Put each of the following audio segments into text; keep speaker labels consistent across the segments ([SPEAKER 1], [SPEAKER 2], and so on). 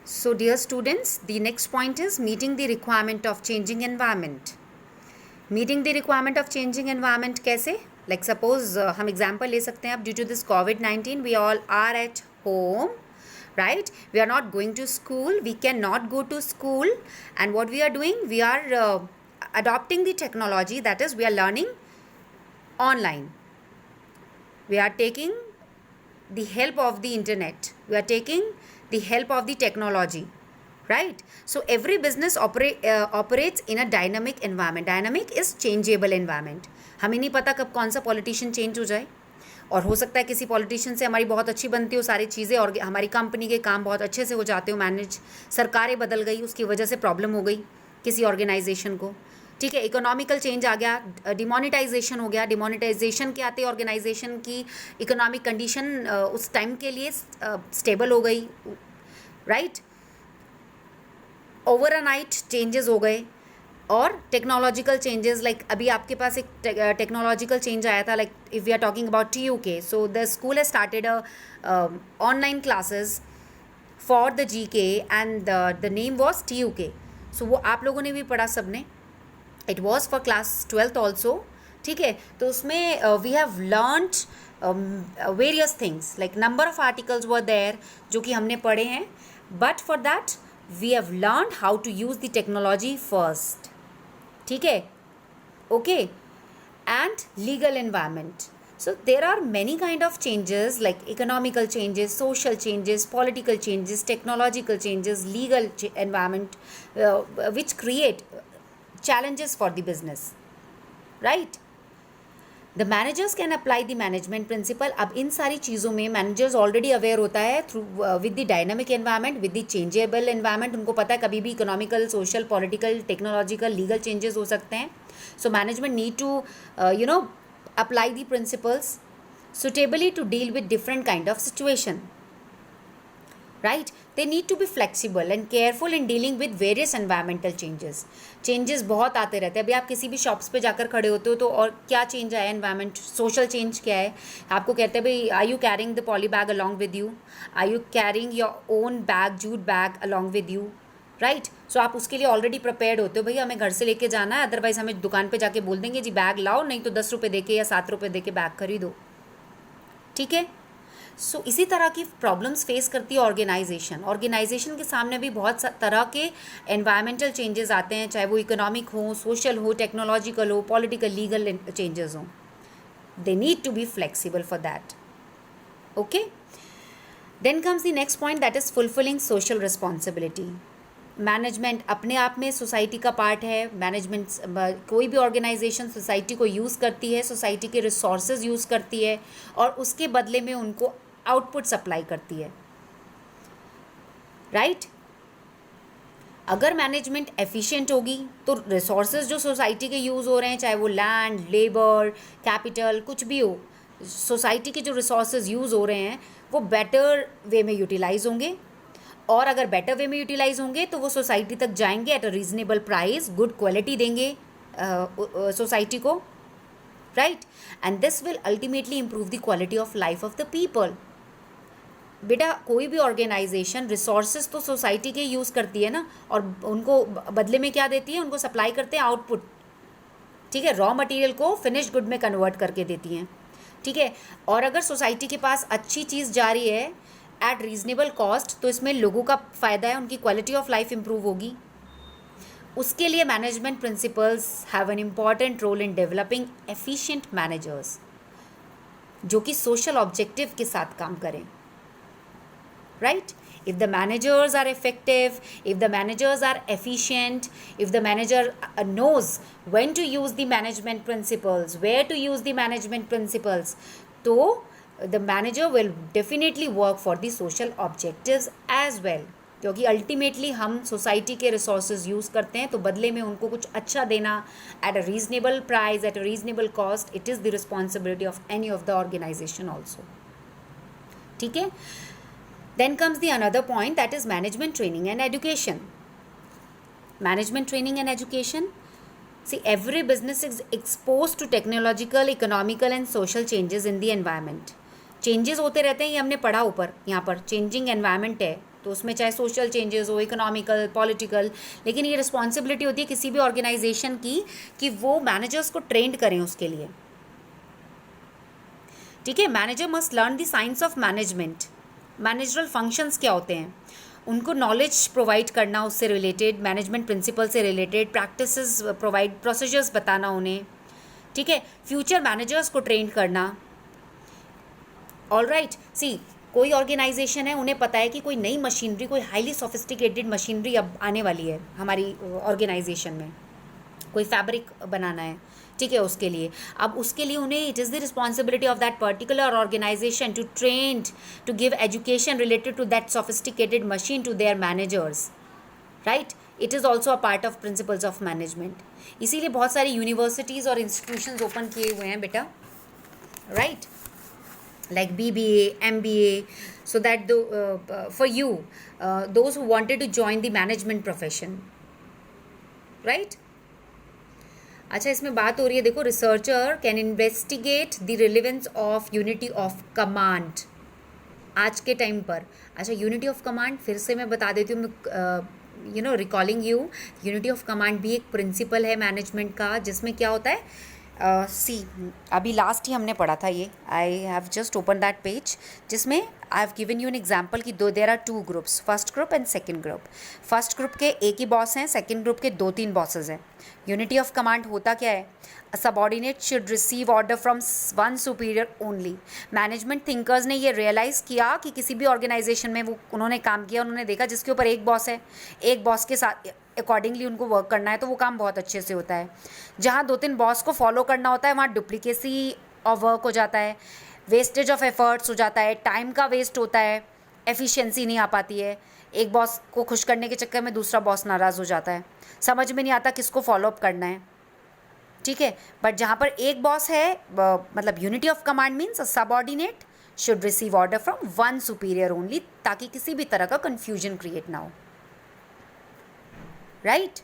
[SPEAKER 1] So, dear students, the next point is meeting the requirement of changing environment. Meeting the requirement of changing environment कैसे? Like suppose हम example ले सकते हैं अब due to this COVID-19 we all are at home, right? We are not going to school, we cannot go to school, and what we are doing, we are adopting the technology, that is we are learning online. We are taking the help of the internet, we are taking the help of the technology, right? So every business operates in a dynamic environment. Dynamic is changeable environment. हमें नहीं पता कब कौन सा politician change हो जाए, और हो सकता है किसी पॉलिटिशियन से हमारी बहुत अच्छी बनती हो सारी चीज़ें और हमारी कंपनी के काम बहुत अच्छे से हो जाते हो मैनेज, सरकारें बदल गई उसकी वजह से प्रॉब्लम हो गई किसी ऑर्गेनाइजेशन को, ठीक है. इकोनॉमिकल चेंज आ गया, डिमोनेटाइजेशन हो गया, डिमोनेटाइजेशन के आते ऑर्गेनाइजेशन की इकोनॉमिक कंडीशन उस टाइम के लिए स्टेबल हो गई, right. Over a night changes हो गए. और टेक्नोलॉजिकल चेंजेस, लाइक अभी आपके पास एक टेक्नोलॉजिकल चेंज आया था, like if we are talking about TUK, so the school has started online classes for the GK and the name was TUK. So वो आप लोगों ने भी पढ़ा सबने, it was for class 12th also, ठीक है. तो उसमें we have learned various things, like number of articles were there जो कि हमने पढ़े हैं, but for that we have learned how to use the technology first, ठीक है. Okay. And legal environment. So there are many kind of changes like economical changes, social changes, political changes, technological changes, legal environment which create challenges for the business, right? The managers can apply the management principle. अब इन सारी चीज़ों में managers already aware होता है through with the dynamic environment, with the changeable environment. उनको पता है कभी भी economical, social, political, technological, legal changes हो सकते हैं. So management need to apply the principles suitably to deal with different kind of situation, right? They need to be flexible and careful in dealing with various environmental changes. Changes बहुत आते रहते हैं. अभी आप किसी भी शॉप्स पे जाकर खड़े होते हो तो और क्या चेंज आया एनवायरमेंट, सोशल चेंज क्या है, आपको कहते हैं भाई are you carrying the poly bag along with you, are you carrying your own bag, jute bag along with you, right. So आप उसके लिए ऑलरेडी प्रिपेयर्ड होते हो, भैया हमें घर से लेके जाना है, अदरवाइज हमें दुकान पे जाके बोल देंगे जी बैग लाओ, नहीं तो 10 रुपये दे के या 7 रुपये दे के बैग खरीदो, ठीक है. सो इसी तरह की प्रॉब्लम्स फेस करती है ऑर्गेनाइजेशन के सामने भी बहुत तरह के एनवायरमेंटल चेंजेस आते हैं, चाहे वो इकोनॉमिक हो, सोशल हो, टेक्नोलॉजिकल हो, पॉलिटिकल, लीगल चेंजेस हों. They need to be flexible for that. Okay. Then comes the next point, that is fulfilling social responsibility. Management अपने आप में सोसाइटी का पार्ट है. मैनेजमेंट कोई भी ऑर्गेनाइजेशन सोसाइटी को यूज़ करती है, सोसाइटी के रिसोर्सेज यूज़ करती है और उसके बदले में उनको आउटपुट सप्लाई करती है, राइट. अगर मैनेजमेंट एफिशिएंट होगी तो रिसोर्सेज जो सोसाइटी के यूज़ हो रहे हैं, चाहे वो लैंड, लेबर, कैपिटल, कुछ भी हो, सोसाइटी के जो रिसोर्सेज यूज़ हो रहे हैं वो बेटर वे में यूटिलाइज होंगे, और अगर बेटर वे में यूटिलाइज होंगे तो वो सोसाइटी तक जाएंगे eight a reasonable price, good quality देंगे सोसाइटी को, right. And this will ultimately improve the quality of life of the people. बेटा कोई भी ऑर्गेनाइजेशन रिसोर्सेज तो सोसाइटी के यूज़ करती है ना, और उनको बदले में क्या देती है, उनको सप्लाई करते हैं आउटपुट, ठीक है, रॉ मटेरियल को फिनिश्ड गुड में कन्वर्ट करके देती हैं, ठीक है. और अगर सोसाइटी के पास अच्छी चीज़ जा रही है एट रीजनेबल कॉस्ट तो इसमें लोगों का फ़ायदा है, उनकी क्वालिटी ऑफ लाइफ इम्प्रूव होगी. उसके लिए management principles have an important role in developing efficient managers जो कि सोशल ऑब्जेक्टिव के साथ काम करें, right? If the managers are effective, if the managers are efficient, if the manager knows when to use the management principles, where to use the management principles, तो the manager will definitely work for the social objectives as well. क्योंकि ultimately हम society के resources use करते हैं तो बदले में उनको कुछ अच्छा देना at a reasonable price, at a reasonable cost, it is the responsibility of any of the organisation also, ठीक है. Then comes the another point, that is management training and education. Management training and education. See, every business is exposed to technological, economical and social changes in the environment. Changes होते रहते हैं, ये हमने पढ़ा ऊपर यहाँ पर, changing environment है, तो उसमें चाहे सोशल चेंजेस हो, इकोनॉमिकल, पॉलिटिकल, लेकिन ये रिस्पॉन्सिबिलिटी होती है किसी भी ऑर्गेनाइजेशन की कि वो मैनेजर्स को ट्रेंड करें उसके लिए। ठीक है, manager must learn the science of management, managerial functions क्या होते हैं, उनको नॉलेज प्रोवाइड करना उससे रिलेटेड, मैनेजमेंट प्रिंसिपल से रिलेटेड प्रैक्टिसेस प्रोवाइड, प्रोसीजर्स बताना उन्हें। ठीक है, फ्यूचर मैनेजर्स को ट्रेन करना। ऑलराइट, सी कोई ऑर्गेनाइजेशन है, उन्हें पता है कि कोई नई मशीनरी, कोई हाईली सोफिस्टिकेटेड मशीनरी अब आने वाली है हमारी ऑर्गेनाइजेशन में, कोई फैब्रिक बनाना है, ठीक है, उसके लिए अब उसके लिए उन्हें it is the responsibility of that particular organisation to train, to give education related to that sophisticated machine to their managers, right. It is also a part of principles of management. इसीलिए बहुत सारी universities और institutions open किए हुए हैं बेटा, right, like BBA, MBA, so that for you, those who wanted to join the management profession, right? अच्छा, इसमें बात हो रही है, देखो, researcher can investigate the relevance of unity of command आज के टाइम पर। अच्छा, यूनिटी ऑफ कमांड फिर से मैं बता देती हूँ, you know, recalling you, unity of command भी एक प्रिंसिपल है मैनेजमेंट का, जिसमें क्या होता है, सी अभी लास्ट ही हमने पढ़ा था ये, I have just open that page, जिसमें I have given you an example कि there are 2 groups, first group and second group. First group के एक ही बॉस हैं, सेकंड ग्रुप के 2-3 बॉसेज हैं। यूनिटी ऑफ कमांड होता क्या है, a subordinate should receive order from one superior only. Management thinkers ने ये रियलाइज़ किया कि किसी भी ऑर्गेनाइजेशन में वो उन्होंने काम किया, उन्होंने देखा जिसके ऊपर एक बॉस है, एक बॉस के साथ अकॉर्डिंगली उनको वर्क करना है, तो वो काम बहुत अच्छे से होता है। जहाँ 2-3 बॉस को फॉलो करना होता है, वहाँ डुप्लीकेसी ऑफ वर्क हो जाता है, वेस्टेज ऑफ एफर्ट्स हो जाता है, टाइम का वेस्ट होता है, एफिशिएंसी नहीं आ पाती है, एक बॉस को खुश करने के चक्कर में दूसरा बॉस नाराज़ हो जाता है, समझ में नहीं आता किसको फॉलोअप करना है, ठीक है। बट जहाँ पर एक बॉस है, मतलब unity of command means subordinate should receive order from one superior only, ताकि किसी भी तरह का कन्फ्यूजन क्रिएट ना हो, राइट।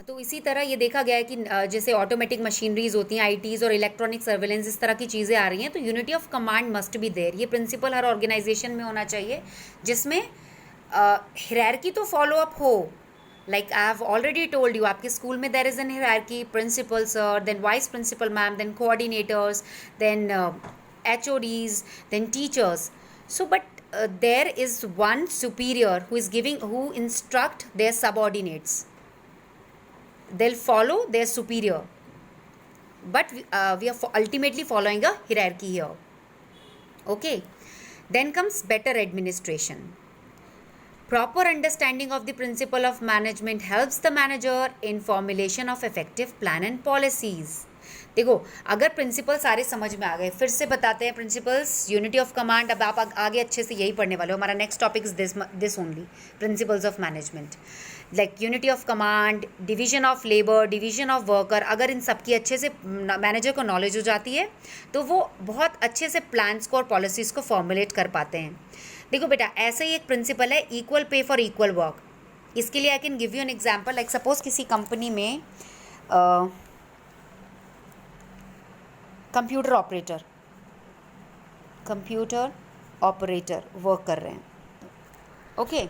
[SPEAKER 1] तो इसी तरह ये देखा गया है कि जैसे ऑटोमेटिक मशीनरीज होती हैं, आईटीज़ और इलेक्ट्रॉनिक सर्वेलेंस, इस तरह की चीज़ें आ रही हैं, तो unity of command must be there. ये प्रिंसिपल हर ऑर्गेनाइजेशन में होना चाहिए, जिसमें हायरार्की तो फॉलो अप हो, like I have already told you, आपके स्कूल में there is an hierarchy, principal sir, then vice principal ma'am, then coordinators, then HODs, then teachers. So but there is one superior who instruct their subordinates. They'll follow their superior, but we are ultimately following a hierarchy here. Okay, then comes better administration. Proper understanding of the principle of management helps the manager in formulation of effective plan and policies. देखो, अगर principal सारे समझ में आ गए, फिर से बताते हैं प्रिंसिपल्स, यूनिटी ऑफ कमांड, अब आप आगे अच्छे से यही पढ़ने वाले हो, हमारा next topic is this only, principles of management, like unity of command, division of labour, division of worker. अगर इन सब की अच्छे से मैनेजर को नॉलेज हो जाती है, तो वो बहुत अच्छे से प्लान्स को और पॉलिसीज़ को फॉर्मुलेट कर पाते हैं। देखो बेटा, ऐसे ही एक प्रिंसिपल है, equal pay for equal work. इसके लिए I can give you an example, like suppose किसी कंपनी में कंप्यूटर ऑपरेटर वर्क कर रहे हैं, ओके।